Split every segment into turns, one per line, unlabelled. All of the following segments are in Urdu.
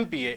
MPA।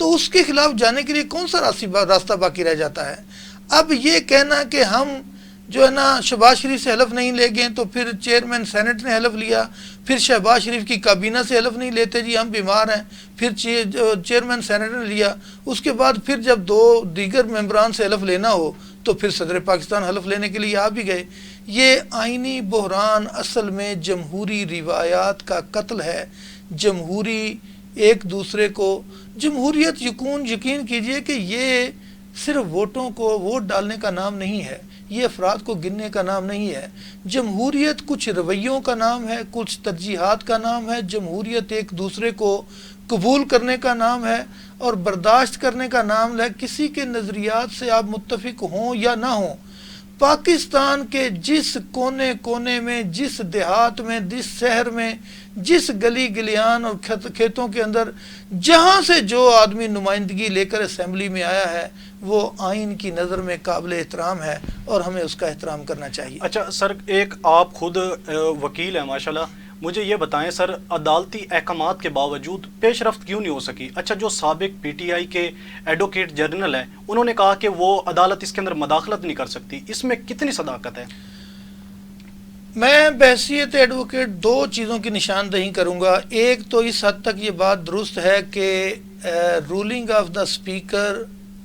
تو اس کے خلاف جانے کے لیے کون سا راستہ باقی رہ جاتا ہے؟ اب یہ کہنا کہ ہم جو ہے نا شہباز شریف سے حلف نہیں لے گئے، تو پھر چیئرمین سینٹ نے حلف لیا، پھر شہباز شریف کی کابینہ سے حلف نہیں لیتے جی ہم بیمار ہیں، پھر چیئرمین سینٹ نے لیا، اس کے بعد پھر جب دو دیگر ممبران سے حلف لینا ہو تو پھر صدر پاکستان حلف لینے کے لیے آ بھی گئے۔ یہ آئینی بحران اصل میں جمہوری روایات کا قتل ہے۔ جمہوری ایک دوسرے کو جمہوریت یقین کیجئے کہ یہ صرف ووٹوں کو ووٹ ڈالنے کا نام نہیں ہے، یہ افراد کو گننے کا نام نہیں ہے۔ جمہوریت کچھ رویوں کا نام ہے، کچھ ترجیحات کا نام ہے۔ جمہوریت ایک دوسرے کو قبول کرنے کا نام ہے اور برداشت کرنے کا نام ہے۔ کسی کے نظریات سے آپ متفق ہوں یا نہ ہوں، پاکستان کے جس کونے کونے میں، جس دیہات میں، جس شہر میں، جس گلی گلیان اور کھیتوں کے اندر جہاں سے جو آدمی نمائندگی لے کر اسمبلی میں آیا ہے، وہ آئین کی نظر میں قابل احترام ہے اور ہمیں اس کا احترام کرنا چاہیے۔
اچھا سر، ایک آپ خود وکیل ہیں ماشاءاللہ، مجھے یہ بتائیں سر، عدالتی احکامات کے باوجود پیش رفت کیوں نہیں ہو سکی؟ اچھا، جو سابق پی ٹی آئی کے ایڈوکیٹ جنرل ہیں انہوں نے کہا کہ وہ عدالت اس کے اندر مداخلت نہیں کر سکتی، اس میں کتنی صداقت ہے؟
میں بحیثیت ایڈوکیٹ دو چیزوں کی نشاندہی کروں گا۔ ایک تو اس حد تک یہ بات درست ہے کہ ruling of the speaker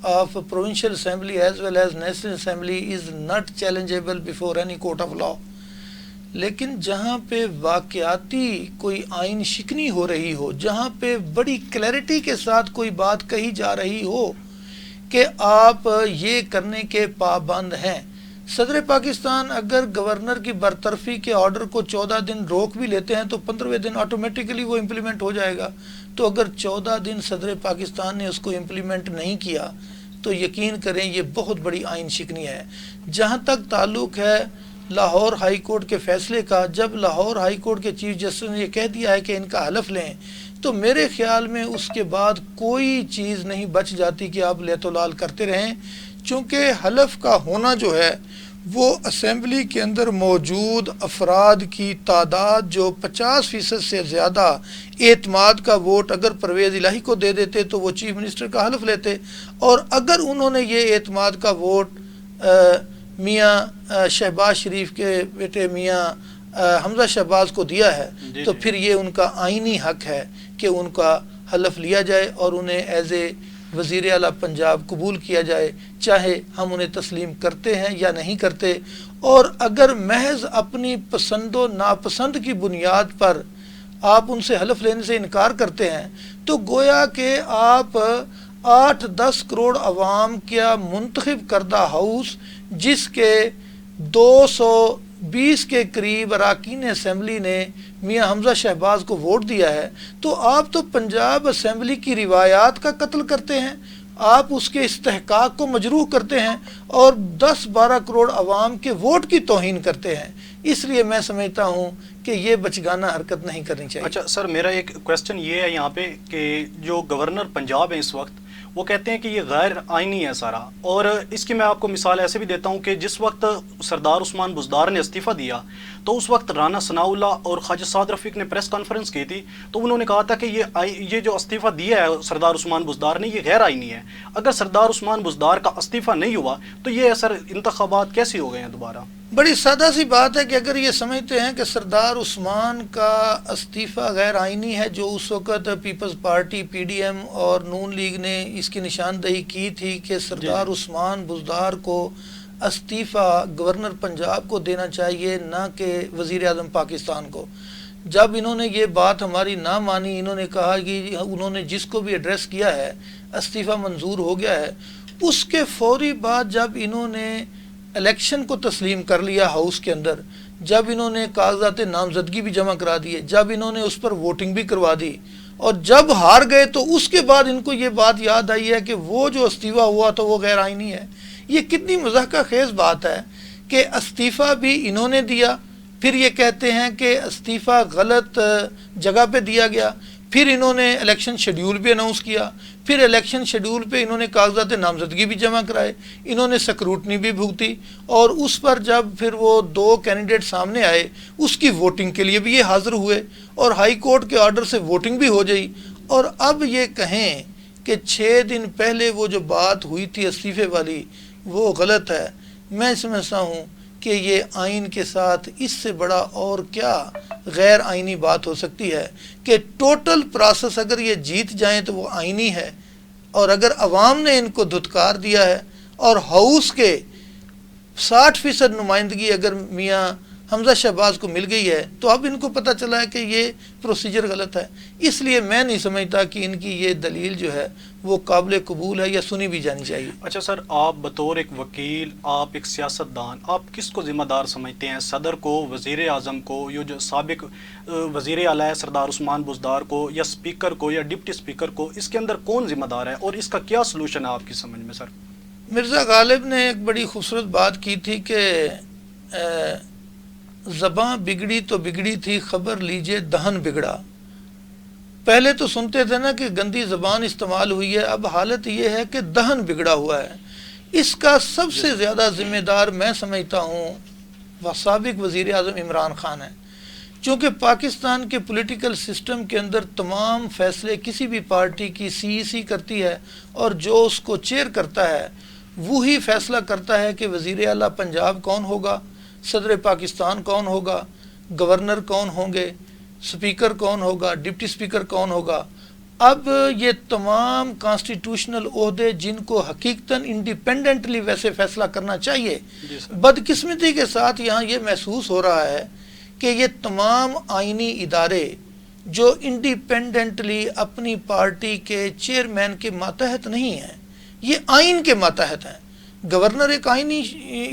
of provincial assembly as well as national assembly is not challengeable before any court of law, لیکن جہاں پہ واقعاتی کوئی آئین شکنی ہو رہی ہو، جہاں پہ بڑی کلیئرٹی کے ساتھ کوئی بات کہی جا رہی ہو کہ آپ یہ کرنے کے پابند ہیں، صدر پاکستان اگر گورنر کی برطرفی کے آرڈر کو 14 دن روک بھی لیتے ہیں تو 15ویں دن آٹومیٹیکلی وہ امپلیمنٹ ہو جائے گا۔ تو اگر 14 دن صدر پاکستان نے اس کو امپلیمنٹ نہیں کیا تو یقین کریں یہ بہت بڑی آئین شکنی ہے۔ جہاں تک تعلق ہے لاہور ہائی کورٹ کے فیصلے کا، جب لاہور ہائی کورٹ کے چیف جسٹس نے یہ کہہ دیا ہے کہ ان کا حلف لیں، تو میرے خیال میں اس کے بعد کوئی چیز نہیں بچ جاتی کہ آپ لیت و لال کرتے رہیں، چونکہ حلف کا ہونا جو ہے وہ اسمبلی کے اندر موجود افراد کی تعداد جو 50% سے زیادہ اعتماد کا ووٹ اگر پرویز الہی کو دے دیتے تو وہ چیف منسٹر کا حلف لیتے، اور اگر انہوں نے یہ اعتماد کا ووٹ میاں شہباز شریف کے بیٹے میاں حمزہ شہباز کو دیا ہے تو پھر یہ ان کا آئینی حق ہے کہ ان کا حلف لیا جائے اور انہیں ایز اے وزیر اعلیٰ پنجاب قبول کیا جائے، چاہے ہم انہیں تسلیم کرتے ہیں یا نہیں کرتے۔ اور اگر محض اپنی پسند و ناپسند کی بنیاد پر آپ ان سے حلف لینے سے انکار کرتے ہیں تو گویا کہ آپ 8-10 کروڑ عوام کیا منتخب کردہ ہاؤس، جس کے 220 کے قریب اراکین اسمبلی نے میاں حمزہ شہباز کو ووٹ دیا ہے، تو آپ تو پنجاب اسمبلی کی روایات کا قتل کرتے ہیں، آپ اس کے استحقاق کو مجروح کرتے ہیں اور 10-12 کروڑ عوام کے ووٹ کی توہین کرتے ہیں۔ اس لیے میں سمجھتا ہوں کہ یہ بچگانہ حرکت نہیں کرنی چاہیے۔
اچھا سر، میرا ایک کویسچن یہ ہے یہاں پہ کہ جو گورنر پنجاب ہیں اس وقت، وہ کہتے ہیں کہ یہ غیر آئینی ہے سارا، اور اس کی میں آپ کو مثال ایسے بھی دیتا ہوں کہ جس وقت سردار عثمان بزدار نے استعفیٰ دیا تو اس وقت رانا ثناء اللہ اور خواجہ سعد رفیق نے پریس کانفرنس کی تھی، تو انہوں نے کہا تھا کہ یہ جو استعفیٰ دیا ہے سردار عثمان بزدار نے، یہ غیر آئینی ہے۔ اگر سردار عثمان بزدار کا استعفیٰ نہیں ہوا تو یہ سر انتخابات کیسے ہو گئے ہیں دوبارہ؟
بڑی سادہ سی بات ہے کہ اگر یہ سمجھتے ہیں کہ سردار عثمان کا استعفیٰ غیر آئینی ہے، جو اس وقت Peoples Party PDM اور نون لیگ نے اس کی نشاندہی کی تھی کہ سردار عثمان بزدار کو استعفیٰ گورنر پنجاب کو دینا چاہیے، نہ کہ وزیر اعظم پاکستان کو، جب انہوں نے یہ بات ہماری نہ مانی، انہوں نے کہا کہ انہوں نے جس کو بھی ایڈریس کیا ہے استعفیٰ منظور ہو گیا ہے، اس کے فوری بعد جب انہوں نے الیکشن کو تسلیم کر لیا ہاؤس کے اندر، جب انہوں نے کاغذات نامزدگی بھی جمع کرا دیے، جب انہوں نے اس پر ووٹنگ بھی کروا دی، اور جب ہار گئے تو اس کے بعد ان کو یہ بات یاد آئی ہے کہ وہ جو استعفیٰ ہوا تو وہ غیر آئینی ہے۔ یہ کتنی مضحکہ خیز بات ہے کہ استعفیٰ بھی انہوں نے دیا، پھر یہ کہتے ہیں کہ استعفیٰ غلط جگہ پہ دیا گیا، پھر انہوں نے الیکشن شیڈیول بھی اناؤنس کیا، پھر الیکشن شیڈیول پہ انہوں نے کاغذات نامزدگی بھی جمع کرائے، انہوں نے سکروٹنی بھی بھگتی، اور اس پر جب پھر وہ 2 کینڈیڈیٹ سامنے آئے اس کی ووٹنگ کے لیے بھی یہ حاضر ہوئے اور ہائی کورٹ کے آرڈر سے ووٹنگ بھی ہو گئی۔ اور اب یہ کہیں کہ 6 دن پہلے وہ جو بات ہوئی تھی استعفے والی وہ غلط ہے. میں سمجھتا ہوں کہ یہ آئین کے ساتھ اس سے بڑا اور کیا غیر آئینی بات ہو سکتی ہے کہ ٹوٹل پروسیس اگر یہ جیت جائیں تو وہ آئینی ہے، اور اگر عوام نے ان کو دھتکار دیا ہے اور ہاؤس کے 60% نمائندگی اگر میاں حمزہ شہباز کو مل گئی ہے تو اب ان کو پتہ چلا ہے کہ یہ پروسیجر غلط ہے. اس لیے میں نہیں سمجھتا کہ ان کی یہ دلیل جو ہے وہ قابل قبول ہے یا سنی بھی جانی چاہیے.
اچھا سر، آپ بطور ایک وکیل، آپ ایک سیاست دان، آپ کس کو ذمہ دار سمجھتے ہیں؟ صدر کو، وزیر اعظم کو، یہ جو سابق وزیر اعلیٰ سردار عثمان بزدار کو، یا اسپیکر کو، یا ڈپٹی اسپیکر کو؟ اس کے اندر کون ذمہ دار ہے اور اس کا کیا سلوشن ہے آپ کی سمجھ میں سر؟
مرزا غالب نے ایک بڑی خوبصورت بات کی تھی کہ زباں بگڑی تو بگڑی تھی، خبر لیجئے دہن بگڑا. پہلے تو سنتے تھے نا کہ گندی زبان استعمال ہوئی ہے، اب حالت یہ ہے کہ دہن بگڑا ہوا ہے. اس کا سب سے زیادہ ذمہ دار میں سمجھتا ہوں وہ سابق وزیر اعظم عمران خان ہے. چونکہ پاکستان کے پولیٹیکل سسٹم کے اندر تمام فیصلے کسی بھی پارٹی کی سی کرتی ہے، اور جو اس کو چیئر کرتا ہے وہی فیصلہ کرتا ہے کہ وزیر اعلیٰ پنجاب کون ہوگا، صدر پاکستان کون ہوگا، گورنر کون ہوں گے، سپیکر کون ہوگا، ڈپٹی سپیکر کون ہوگا. اب یہ تمام کانسٹیٹیوشنل عہدے جن کو حقیقتاً انڈیپینڈنٹلی ویسے فیصلہ کرنا چاہیے، بدقسمتی کے ساتھ یہاں یہ محسوس ہو رہا ہے کہ یہ تمام آئینی ادارے جو انڈیپینڈنٹلی اپنی پارٹی کے چیئرمین کے ماتحت نہیں ہیں، یہ آئین کے ماتحت ہیں. گورنر ایک آئینی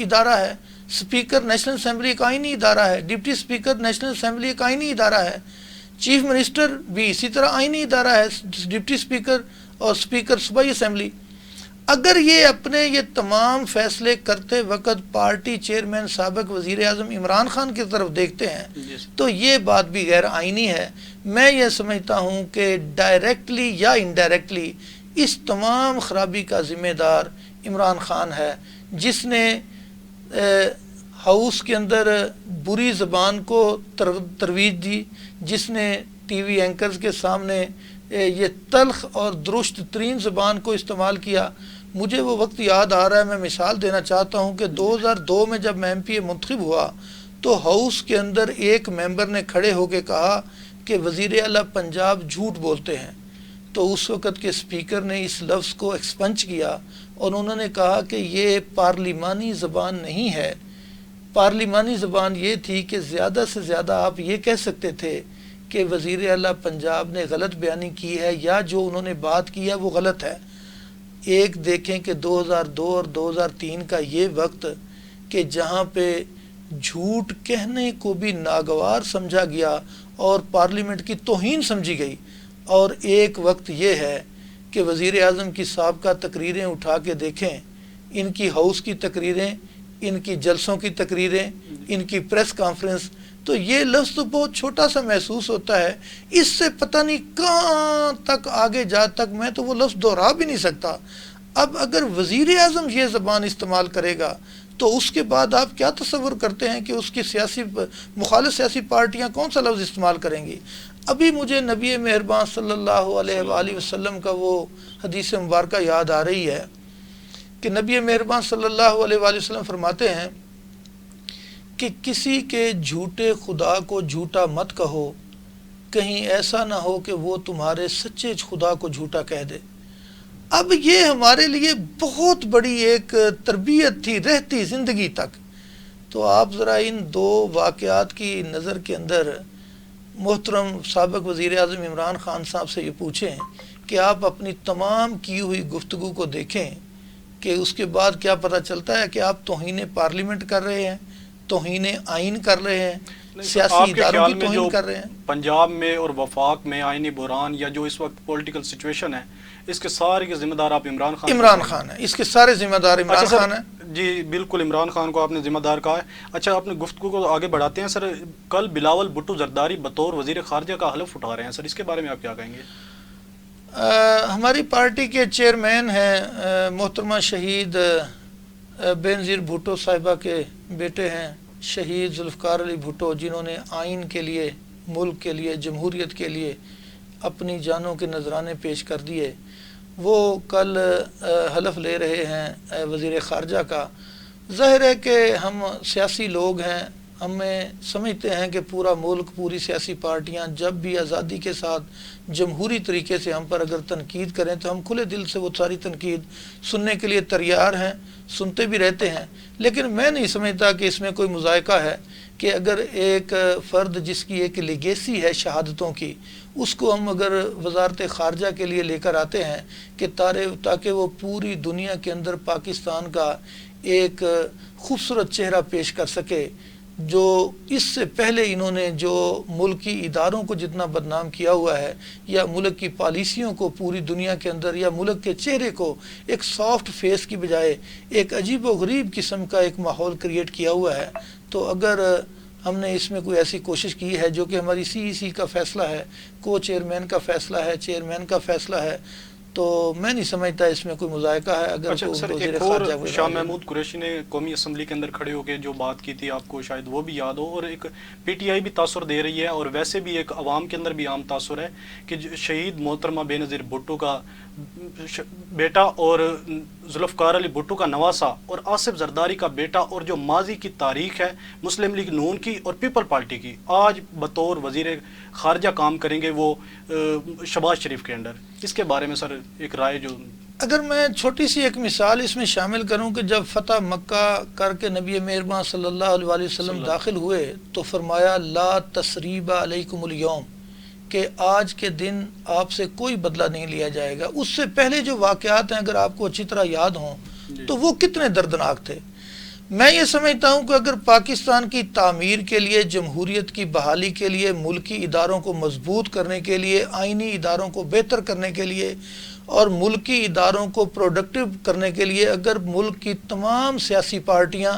ادارہ ہے، سپیکر نیشنل اسمبلی ایک آئینی ادارہ ہے، ڈپٹی اسپیکر نیشنل اسمبلی ایک آئینی ادارہ ہے، چیف منسٹر بھی اسی طرح آئینی ادارہ ہے، ڈپٹی اسپیکر اور اسپیکر صوبائی اسمبلی. اگر یہ اپنے یہ تمام فیصلے کرتے وقت پارٹی چیئرمین سابق وزیر اعظم عمران خان کی طرف دیکھتے ہیں تو یہ بات بھی غیر آئینی ہے. میں یہ سمجھتا ہوں کہ ڈائریکٹلی یا انڈائریکٹلی اس تمام خرابی کا ذمہ دار عمران خان ہے، جس نے ہاؤس کے اندر بری زبان کو ترویج دی، جس نے ٹی وی اینکرز کے سامنے یہ تلخ اور درست ترین زبان کو استعمال کیا. مجھے وہ وقت یاد آ رہا ہے، میں مثال دینا چاہتا ہوں کہ 2002 میں جب میں MP منتخب ہوا تو ہاؤس کے اندر ایک ممبر نے کھڑے ہو کے کہا کہ وزیر اعلیٰ پنجاب جھوٹ بولتے ہیں. تو اس وقت کے اسپیکر نے اس لفظ کو ایکسپنج کیا اور انہوں نے کہا کہ یہ پارلیمانی زبان نہیں ہے. پارلیمانی زبان یہ تھی کہ زیادہ سے زیادہ آپ یہ کہہ سکتے تھے کہ وزیر اعلیٰ پنجاب نے غلط بیانی کی ہے یا جو انہوں نے بات کی ہے وہ غلط ہے. ایک دیکھیں کہ 2002 اور 2003 کا یہ وقت کہ جہاں پہ جھوٹ کہنے کو بھی ناگوار سمجھا گیا اور پارلیمنٹ کی توہین سمجھی گئی، اور ایک وقت یہ ہے کہ وزیر اعظم کی سابقہ تقریریں اٹھا کے دیکھیں، ان کی ہاؤس کی تقریریں، ان کی جلسوں کی تقریریں، ان کی پریس کانفرنس، تو یہ لفظ تو بہت چھوٹا سا محسوس ہوتا ہے. اس سے پتہ نہیں کہاں تک آگے جا تک میں تو وہ لفظ دہرا بھی نہیں سکتا. اب اگر وزیر اعظم یہ زبان استعمال کرے گا تو اس کے بعد آپ کیا تصور کرتے ہیں کہ اس کی مخالف سیاسی پارٹیاں کون سا لفظ استعمال کریں گی؟ ابھی مجھے نبی مہربان صلی اللہ علیہ وآلہ وسلم کا وہ حدیث مبارکہ یاد آ رہی ہے کہ نبی مہربان صلی اللہ علیہ وآلہ وسلم فرماتے ہیں کہ کسی کے جھوٹے خدا کو جھوٹا مت کہو، کہیں ایسا نہ ہو کہ وہ تمہارے سچے خدا کو جھوٹا کہہ دے. اب یہ ہمارے لیے بہت بڑی ایک تربیت تھی رہتی زندگی تک. تو آپ ذرا ان دو واقعات کی نظر کے اندر محترم سابق وزیر اعظم عمران خان صاحب سے یہ پوچھیں کہ آپ اپنی تمام کی ہوئی گفتگو کو دیکھیں کہ اس کے بعد کیا پتہ چلتا ہے کہ آپ توہین پارلیمنٹ کر رہے ہیں، توہین آئین کر رہے ہیں، سیاسی اداروں کی توہین کر رہے ہیں.
پنجاب میں اور وفاق میں آئینی بحران یا جو اس وقت پولیٹیکل سچویشن ہے، اس کے سارے کے ذمہ دار آپ عمران خان
ہیں. اس کے سارے ذمہ دار عمران خان ہیں.
جی بالکل، عمران خان کو آپ نے ذمہ دار کہا ہے. اچھا، اپنے گفتگو کو آگے بڑھاتے ہیں سر. کل بلاول بھٹو زرداری بطور وزیر خارجہ کا حلف اٹھا رہے ہیں سر، اس کے بارے میں آپ کیا کہیں گے؟
ہماری پارٹی کے چیئرمین ہیں محترمہ شہید بینظیر بھٹو صاحبہ کے بیٹے ہیں شہید ذوالفقار علی بھٹو، جنہوں نے آئین کے لیے، ملک کے لیے، جمہوریت کے لیے اپنی جانوں کے نذرانے پیش کر دیے. وہ کل حلف لے رہے ہیں وزیر خارجہ کا. ظاہر ہے کہ ہم سیاسی لوگ ہیں, ہمیں سمجھتے ہیں کہ پورا ملک, پوری سیاسی پارٹیاں جب بھی آزادی کے ساتھ جمہوری طریقے سے ہم پر اگر تنقید کریں تو ہم کھلے دل سے وہ ساری تنقید سننے کے لیے تیار ہیں, سنتے بھی رہتے ہیں. لیکن میں نہیں سمجھتا کہ اس میں کوئی مذائقہ ہے کہ اگر ایک فرد جس کی ایک لیگیسی ہے شہادتوں کی, اس کو ہم اگر وزارت خارجہ کے لیے لے کر آتے ہیں کہ تاکہ وہ پوری دنیا کے اندر پاکستان کا ایک خوبصورت چہرہ پیش کر سکے, جو اس سے پہلے انہوں نے جو ملکی اداروں کو جتنا بدنام کیا ہوا ہے, یا ملک کی پالیسیوں کو پوری دنیا کے اندر, یا ملک کے چہرے کو ایک سافٹ فیس کی بجائے ایک عجیب و غریب قسم کا ایک ماحول کریٹ کیا ہوا ہے. تو اگر ہم نے اس میں کوئی ایسی کوشش کی ہے جو کہ ہماری سی کا فیصلہ ہے, کو چیئرمین کا فیصلہ ہے, چیئرمین کا فیصلہ ہے, تو میں نہیں سمجھتا اس میں کوئی مذائقہ ہے. اگر
اچھا سر, ایک اور شاہ محمود قریشی نے قومی اسمبلی کے اندر کھڑے ہو کے جو بات کی تھی, آپ کو شاید وہ بھی یاد ہو, اور ایک پی ٹی آئی بھی تاثر دے رہی ہے, اور ویسے بھی ایک عوام کے اندر بھی عام تاثر ہے کہ شہید محترمہ بے نظیر بھٹو کا بیٹا اور ذوالفقار علی بھٹو کا نواسا اور آصف زرداری کا بیٹا, اور جو ماضی کی تاریخ ہے مسلم لیگ نون کی اور پیپل پارٹی کی, آج بطور وزیر خارجہ کام کریں گے وہ شہباز شریف کے انڈر. اس کے بارے میں سر ایک رائے جو,
اگر میں چھوٹی سی ایک مثال اس میں شامل کروں کہ جب فتح مکہ کر کے نبی مہربان صلی اللہ علیہ وسلم داخل ہوئے تو فرمایا لا تثریب علیکم الیوم, کہ آج کے دن آپ سے کوئی بدلہ نہیں لیا جائے گا. اس سے پہلے جو واقعات ہیں اگر آپ کو اچھی طرح یاد ہوں تو وہ کتنے دردناک تھے. میں یہ سمجھتا ہوں کہ اگر پاکستان کی تعمیر کے لیے, جمہوریت کی بحالی کے لیے, ملکی اداروں کو مضبوط کرنے کے لیے, آئینی اداروں کو بہتر کرنے کے لیے اور ملکی اداروں کو پروڈکٹیو کرنے کے لیے, اگر ملک کی تمام سیاسی پارٹیاں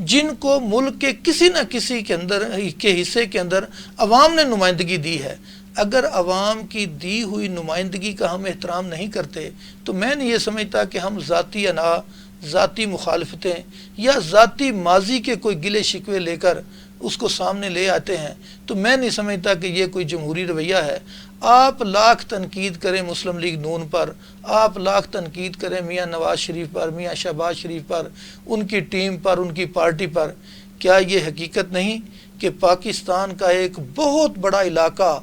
جن کو ملک کے کسی نہ کسی کے اندر کے حصے کے اندر عوام نے نمائندگی دی ہے, اگر عوام کی دی ہوئی نمائندگی کا ہم احترام نہیں کرتے تو میں نہیں یہ سمجھتا کہ ہم ذاتی انا, ذاتی مخالفتیں یا ذاتی ماضی کے کوئی گلے شکوے لے کر اس کو سامنے لے آتے ہیں, تو میں نہیں سمجھتا کہ یہ کوئی جمہوری رویہ ہے. آپ لاکھ تنقید کریں مسلم لیگ نون پر, آپ لاکھ تنقید کریں میاں نواز شریف پر, میاں شہباز شریف پر, ان کی ٹیم پر, ان کی پارٹی پر, کیا یہ حقیقت نہیں کہ پاکستان کا ایک بہت بڑا علاقہ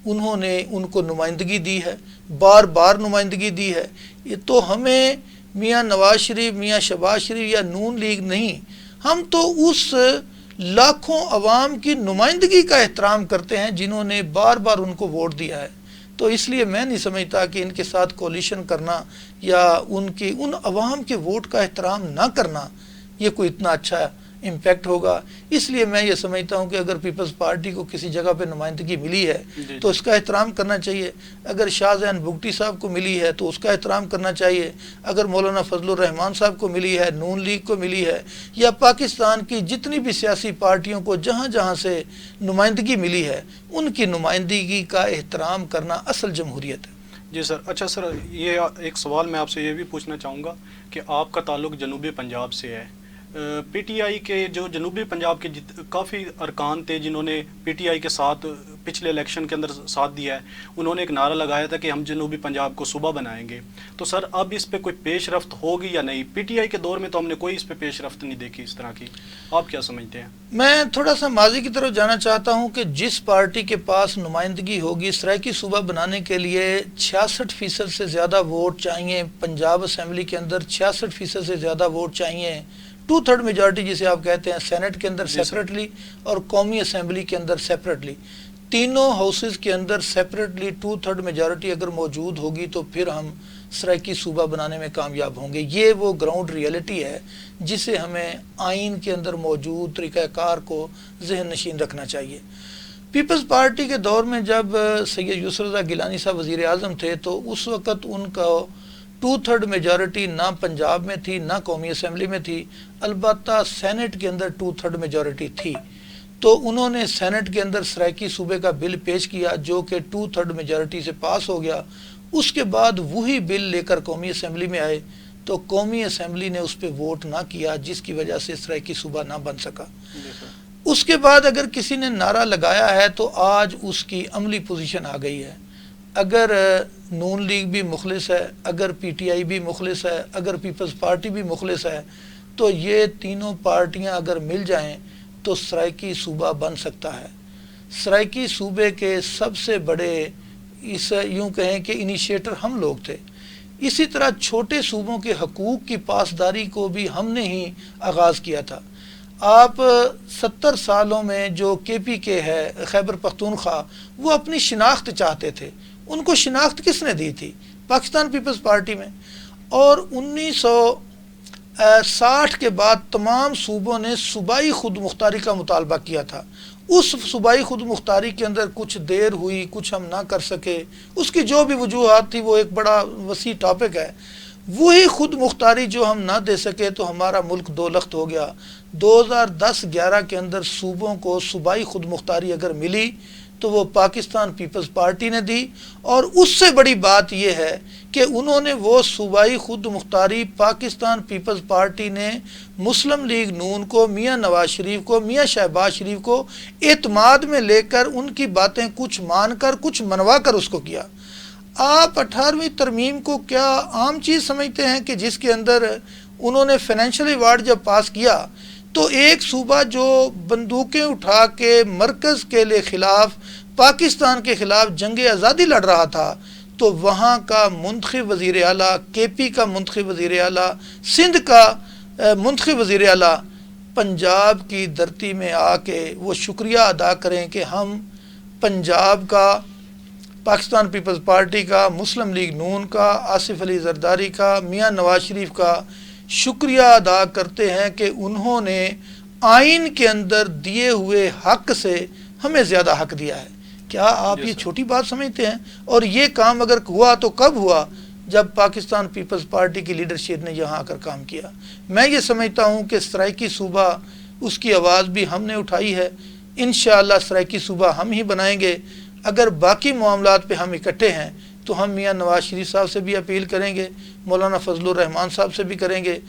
انہوں نے ان کو نمائندگی دی ہے, بار بار نمائندگی دی ہے. یہ تو ہمیں میاں نواز شریف, میاں شہباز شریف یا نون لیگ نہیں, ہم تو اس لاکھوں عوام کی نمائندگی کا احترام کرتے ہیں جنہوں نے بار بار ان کو ووٹ دیا ہے. تو اس لیے میں نہیں سمجھتا کہ ان کے ساتھ کولیشن کرنا یا ان عوام کے ووٹ کا احترام نہ کرنا یہ کوئی اتنا اچھا امپیکٹ ہوگا. اس لیے میں یہ سمجھتا ہوں کہ اگر پیپلز پارٹی کو کسی جگہ پہ نمائندگی ملی ہے تو اس کا احترام کرنا چاہیے. اگر شاہ زین بگٹی صاحب کو ملی ہے تو اس کا احترام کرنا چاہیے. اگر مولانا فضل الرحمان صاحب کو ملی ہے, نون لیگ کو ملی ہے, یا پاکستان کی جتنی بھی سیاسی پارٹیوں کو جہاں جہاں سے نمائندگی ملی ہے, ان کی نمائندگی کا احترام کرنا اصل جمہوریت ہے.
جی سر. اچھا سر, یہ ایک سوال میں آپ سے یہ بھی پوچھنا چاہوں گا کہ آپ کا تعلق جنوبی پنجاب سے ہے. پی ٹی آئی کے جو جنوبی پنجاب کے کافی ارکان تھے جنہوں نے پی ٹی آئی کے ساتھ پچھلے الیکشن کے اندر ساتھ دیا ہے, انہوں نے ایک نعرہ لگایا تھا کہ ہم جنوبی پنجاب کو صوبہ بنائیں گے. تو سر اب اس پہ کوئی پیش رفت ہوگی یا نہیں؟ پی ٹی آئی کے دور میں تو ہم نے کوئی اس پہ پیش رفت نہیں دیکھی اس طرح کی, آپ کیا سمجھتے ہیں؟
میں تھوڑا سا ماضی کی طرف جانا چاہتا ہوں کہ جس پارٹی کے پاس نمائندگی ہوگی سرائیکی صوبہ بنانے کے لیے 66% سے زیادہ ووٹ چاہیے, پنجاب اسمبلی کے اندر 66% سے زیادہ ووٹ چاہیے, 2/3 میجارٹی جسے آپ کہتے ہیں, سینٹ کے اندر سیپریٹلی اور قومی اسمبلی کے اندر سیپریٹلی, تینوں ہاؤسز کے اندر سیپریٹلی 2/3 میجارٹی اگر موجود ہوگی تو پھر ہم سرائیکی صوبہ بنانے میں کامیاب ہوں گے. یہ وہ گراؤنڈ ریئلٹی ہے جسے ہمیں آئین کے اندر موجود طریقہ کار کو ذہن نشین رکھنا چاہیے. پیپلز پارٹی کے دور میں جب سید یوسف رضا گیلانی صاحب وزیر اعظم تھے تو اس وقت ان کا 2/3 میجارٹی نہ پنجاب میں تھی نہ قومی اسمبلی میں تھی, البتہ سینٹ کے اندر 2/3 میجارٹی تھی. تو انہوں نے سینٹ کے اندر سرائیکی صوبے کا بل پیش کیا جو کہ 2/3 میجارٹی سے پاس ہو گیا. اس کے بعد وہی بل لے کر قومی اسمبلی میں آئے تو قومی اسمبلی نے اس پہ ووٹ نہ کیا, جس کی وجہ سے سرائیکی صوبہ نہ بن سکا. اس کے بعد اگر کسی نے نعرہ لگایا ہے تو آج اس کی عملی پوزیشن آ گئی ہے. اگر نون لیگ بھی مخلص ہے، اگر پی ٹی آئی بھی مخلص ہے، اگر پیپلز پارٹی بھی مخلص ہے، تو یہ تینوں پارٹیاں اگر مل جائیں تو سرائکی صوبہ بن سکتا ہے۔ سرائکی صوبے کے سب سے بڑے یوں کہیں کہ انیشیٹر ہم لوگ تھے۔ اسی طرح چھوٹے صوبوں کے حقوق کی پاسداری کو بھی ہم نے ہی آغاز کیا تھا۔ آپ 70 سالوں میں جو کے پی کے ہے خیبر پختونخوا، وہ اپنی شناخت چاہتے تھے۔ ان کو شناخت کس نے دی تھی؟ پاکستان پیپلز پارٹی میں۔ اور 1960 کے بعد تمام صوبوں نے صوبائی خود مختاری کا مطالبہ کیا تھا۔ اس صوبائی خود مختاری کے اندر کچھ دیر ہوئی، کچھ ہم نہ کر سکے، اس کی جو بھی وجوہات تھی وہ ایک بڑا وسیع ٹاپک ہے۔ وہی خود مختاری جو ہم نہ دے سکے تو ہمارا ملک دو لخت ہو گیا۔ 2010-11 کے اندر صوبوں کو صوبائی خود مختاری اگر ملی تو وہ پاکستان پیپلز پارٹی نے دی، اور اس سے بڑی بات یہ ہے کہ انہوں نے وہ صوبائی خود مختاری پاکستان پیپلز پارٹی نے مسلم لیگ نون کو، میاں نواز شریف کو، میاں شہباز شریف کو اعتماد میں لے کر ان کی باتیں کچھ مان کر کچھ منوا کر اس کو کیا۔ آپ 18ویں ترمیم کو کیا عام چیز سمجھتے ہیں کہ جس کے اندر انہوں نے فائنینشیل ایوارڈ جب پاس کیا تو ایک صوبہ جو بندوقیں اٹھا کے مرکز کے لئے خلاف، پاکستان کے خلاف جنگ آزادی لڑ رہا تھا، تو وہاں کا منتخب وزیر اعلیٰ، کے پی کا منتخب وزیر اعلیٰ، سندھ کا منتخب وزیر اعلیٰ پنجاب کی دھرتی میں آ کے وہ شکریہ ادا کریں کہ ہم پنجاب کا، پاکستان پیپلز پارٹی کا، مسلم لیگ نون کا، آصف علی زرداری کا، میاں نواز شریف کا شکریہ ادا کرتے ہیں کہ انہوں نے آئین کے اندر دیے ہوئے حق سے ہمیں زیادہ حق دیا ہے۔ کیا آپ یہ چھوٹی بات سمجھتے ہیں؟ اور یہ کام اگر ہوا تو کب ہوا؟ جب پاکستان پیپلز پارٹی کی لیڈرشپ نے یہاں آ کر کام کیا۔ میں یہ سمجھتا ہوں کہ سرائکی صوبہ، اس کی آواز بھی ہم نے اٹھائی ہے، انشاءاللہ سرائکی صوبہ ہم ہی بنائیں گے۔ اگر باقی معاملات پہ ہم اکٹھے ہیں تو ہم میاں نواز شریف صاحب سے بھی اپیل کریں گے، مولانا فضل الرحمان صاحب سے بھی کریں گے،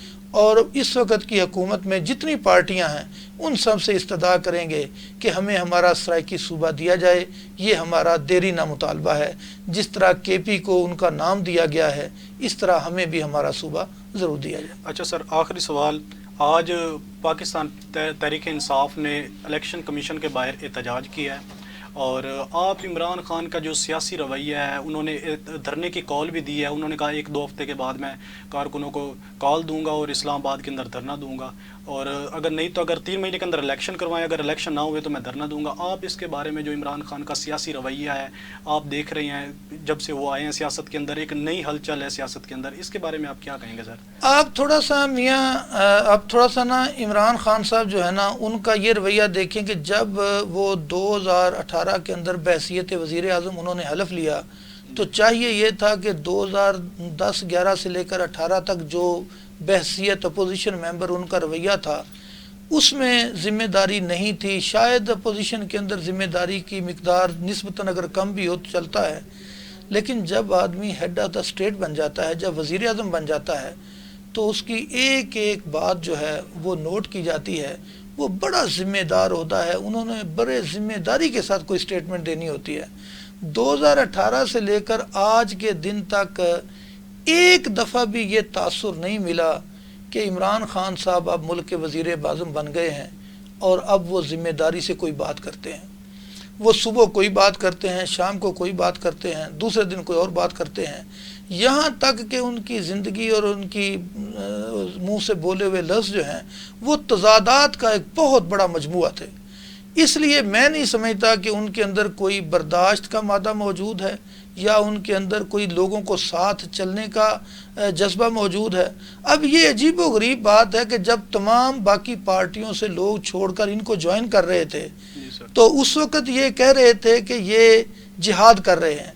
اور اس وقت کی حکومت میں جتنی پارٹیاں ہیں ان سب سے استدعا کریں گے کہ ہمیں ہمارا سرائکی صوبہ دیا جائے۔ یہ ہمارا دیرینہ مطالبہ ہے۔ جس طرح کے پی کو ان کا نام دیا گیا ہے، اس طرح ہمیں بھی ہمارا صوبہ ضرور دیا جائے۔
اچھا سر، آخری سوال، آج پاکستان تحریک انصاف نے الیکشن کمیشن کے باہر احتجاج کیا ہے، اور آپ عمران خان کا جو سیاسی رویہ ہے، انہوں نے دھرنے کی کال بھی دی ہے۔ انہوں نے کہا 1-2 ہفتے کے بعد میں کارکنوں کو کال دوں گا اور اسلام آباد کے اندر دھرنا دوں گا، اور اگر نہیں تو اگر 3 مہینے کے اندر الیکشن کروائیں، اگر الیکشن نہ ہوئے تو میں دھرنا دوں گا۔ آپ اس کے بارے میں جو عمران خان کا سیاسی رویہ ہے، آپ دیکھ رہے ہیں جب سے وہ آئے ہیں سیاست کے اندر، ایک نئی ہلچل ہے سیاست کے اندر، اس کے بارے میں آپ کیا کہیں گے سر؟
آپ تھوڑا سا نا عمران خان صاحب جو ہے نا، ان کا یہ رویہ دیکھیں کہ جب وہ 2018 کے اندر بحیثیت وزیر اعظم انہوں نے حلف لیا تو چاہیے یہ تھا کہ 2010-11 سے لے کر 18 تک جو بحیثیت اپوزیشن ممبر ان کا رویہ تھا اس میں ذمہ داری نہیں تھی۔ شاید اپوزیشن کے اندر ذمہ داری کی مقدار نسبتاً اگر کم بھی ہو تو چلتا ہے، لیکن جب آدمی ہیڈ آف دا اسٹیٹ بن جاتا ہے، جب وزیر اعظم بن جاتا ہے، تو اس کی ایک ایک بات جو ہے وہ نوٹ کی جاتی ہے۔ وہ بڑا ذمہ دار ہوتا ہے، انہوں نے بڑے ذمہ داری کے ساتھ کوئی اسٹیٹمنٹ دینی ہوتی ہے۔ 2018 سے لے کر آج کے دن تک ایک دفعہ بھی یہ تاثر نہیں ملا کہ عمران خان صاحب اب ملک کے وزیر اعظم بن گئے ہیں اور اب وہ ذمہ داری سے کوئی بات کرتے ہیں۔ وہ صبح کوئی بات کرتے ہیں، شام کو کوئی بات کرتے ہیں، دوسرے دن کوئی اور بات کرتے ہیں، یہاں تک کہ ان کی زندگی اور ان کی منہ سے بولے ہوئے لفظ جو ہیں وہ تضادات کا ایک بہت بڑا مجموعہ تھے۔ اس لیے میں نہیں سمجھتا کہ ان کے اندر کوئی برداشت کا مادہ موجود ہے یا ان کے اندر کوئی لوگوں کو ساتھ چلنے کا جذبہ موجود ہے۔ اب یہ عجیب و غریب بات ہے کہ جب تمام باقی پارٹیوں سے لوگ چھوڑ کر ان کو جوائن کر رہے تھے تو اس وقت یہ کہہ رہے تھے کہ یہ جہاد کر رہے ہیں،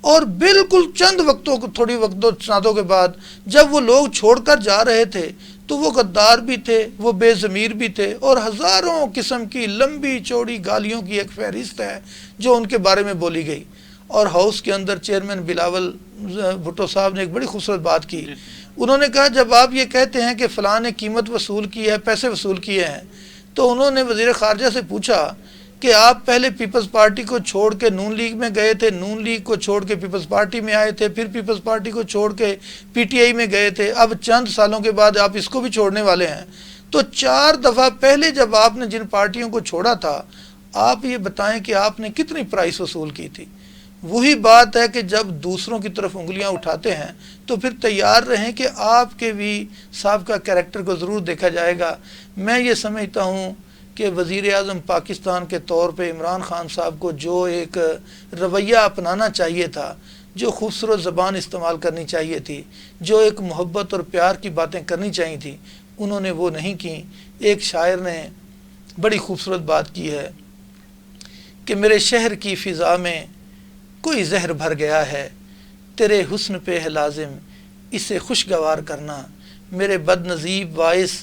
اور بالکل چند وقتوں کو تھوڑی ساتوں کے بعد جب وہ لوگ چھوڑ کر جا رہے تھے تو وہ غدار بھی تھے، وہ بے ضمیر بھی تھے، اور ہزاروں قسم کی لمبی چوڑی گالیوں کی ایک فہرست ہے جو ان کے بارے میں بولی گئی۔ اور ہاؤس کے اندر چیئرمین بلاول بھٹو صاحب نے ایک بڑی خوبصورت بات کی۔ انہوں نے کہا جب آپ یہ کہتے ہیں کہ فلاں نے قیمت وصول کی ہے، پیسے وصول کیے ہیں، تو انہوں نے وزیر خارجہ سے پوچھا کہ آپ پہلے پیپلز پارٹی کو چھوڑ کے نون لیگ میں گئے تھے، نون لیگ کو چھوڑ کے پیپلز پارٹی میں آئے تھے، پھر پیپلز پارٹی کو چھوڑ کے پی ٹی آئی میں گئے تھے، اب چند سالوں کے بعد آپ اس کو بھی چھوڑنے والے ہیں. تو 4 دفعہ پہلے جب آپ نے جن پارٹیوں کو چھوڑا تھا، آپ یہ بتائیں کہ آپ نے کتنی پرائس وصول کی تھی. وہی بات ہے کہ جب دوسروں کی طرف انگلیاں اٹھاتے ہیں تو پھر تیار رہیں کہ آپ کے بھی سابقہ کریکٹر کو ضرور دیکھا جائے گا. میں یہ سمجھتا ہوں کہ وزیر اعظم پاکستان کے طور پہ عمران خان صاحب کو جو ایک رویہ اپنانا چاہیے تھا، جو خوبصورت زبان استعمال کرنی چاہیے تھی، جو ایک محبت اور پیار کی باتیں کرنی چاہیے تھیں، انہوں نے وہ نہیں کی. ایک شاعر نے بڑی خوبصورت بات کی ہے کہ میرے شہر کی فضا میں کوئی زہر بھر گیا ہے، تیرے حسن پہ ہے لازم اسے خوشگوار کرنا، میرے بد نصیب باعث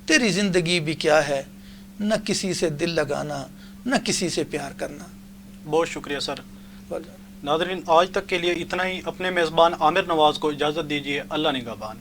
تیری زندگی بھی کیا ہے، نہ کسی سے دل لگانا نہ کسی سے پیار کرنا.
بہت شکریہ سر. ناظرین آج تک کے لیے اتنا ہی. اپنے میزبان عامر نواز کو اجازت دیجیے. اللہ نگہبان.